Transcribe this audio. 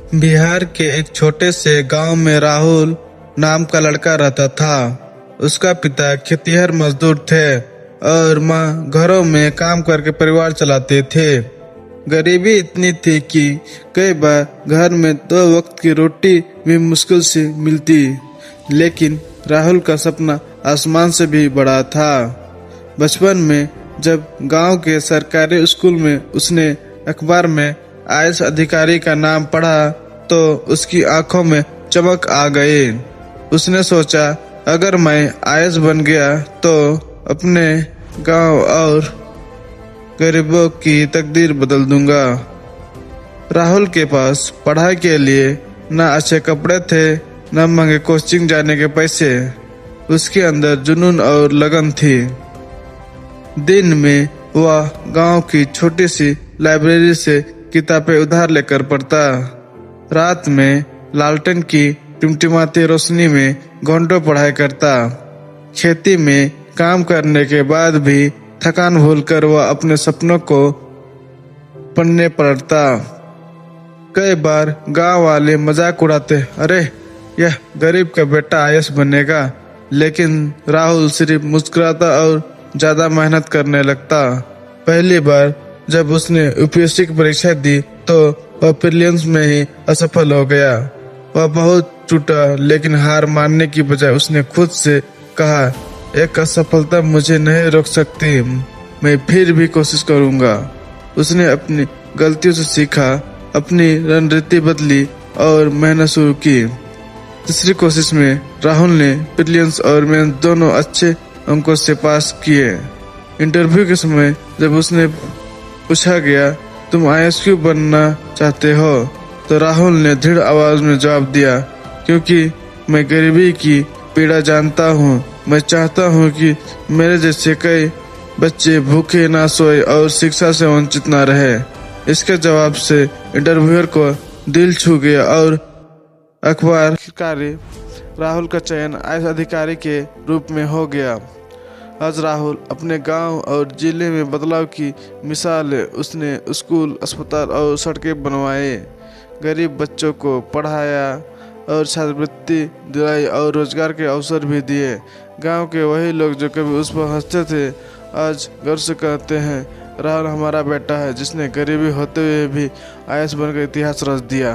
बिहार के एक छोटे से गांव में राहुल नाम का लड़का रहता था। उसका पिता खेतिहर मजदूर थे और माँ घरों में काम करके परिवार चलाते थे। गरीबी इतनी थी कि कई बार घर में 2 वक्त की रोटी भी मुश्किल से मिलती, लेकिन राहुल का सपना आसमान से भी बड़ा था। बचपन में जब गांव के सरकारी स्कूल में उसने अखबार में आईएएस अधिकारी का नाम पढ़ा तो उसकी आंखों में चमक आ गई। उसने सोचा, अगर मैं आईएएस बन गया तो अपने गांव और गरीबों की तकदीर बदल दूंगा। राहुल के पास पढ़ाई के लिए न अच्छे कपड़े थे, न महंगे कोचिंग जाने के पैसे। उसके अंदर जुनून और लगन थी। दिन में वह गांव की छोटी सी लाइब्रेरी से किताबें उधार लेकर पढ़ता। रात में लालटेन की टिमटिमाती रोशनी में घंटों पढ़ाई करता। खेती में काम करने के बाद भी थकान भूलकर वह अपने सपनों को पढ़ने पड़ता। कई बार गांव वाले मजाक उड़ाते, अरे यह गरीब का बेटा आईएएस बनेगा, लेकिन राहुल सिर्फ मुस्कुराता और ज्यादा मेहनत करने लगता। पहली बार जब उसने यूपीएससी की परीक्षा दी तो वह प्रीलिम्स में ही असफल हो गया। वह बहुत टूटा, लेकिन हार मानने की बजाय उसने खुद से कहा, एक असफलता मुझे नहीं रोक सकती, मैं फिर भी कोशिश करूंगा। उसने अपनी गलतियों से सीखा, अपनी रणनीति बदली और मेहनत शुरू की। तीसरी कोशिश में राहुल ने प्रीलिम्स और मेंस दोनों अच्छे अंकों से पास किए। इंटरव्यू के समय जब उसने पूछा गया, तुम आईएएस क्यों बनना चाहते हो, तो राहुल ने दृढ़ आवाज में जवाब दिया, क्योंकि मैं गरीबी की पीड़ा जानता हूँ। मैं चाहता हूँ कि मेरे जैसे कई बच्चे भूखे ना सोए और शिक्षा से वंचित ना रहे। इसके जवाब से इंटरव्यूअर को दिल छू गया और अखबार राहुल का चयन आईएएस अधिकारी के रूप में हो गया। आज राहुल अपने गांव और जिले में बदलाव की मिसाल है। उसने स्कूल, अस्पताल और सड़कें बनवाए, गरीब बच्चों को पढ़ाया और छात्रवृत्ति दिलाई और रोजगार के अवसर भी दिए। गांव के वही लोग जो कभी उस पर हंसते थे, आज गर्व से कहते हैं, राहुल हमारा बेटा है जिसने गरीबी होते हुए भी आईएएस बनकर इतिहास रच दिया।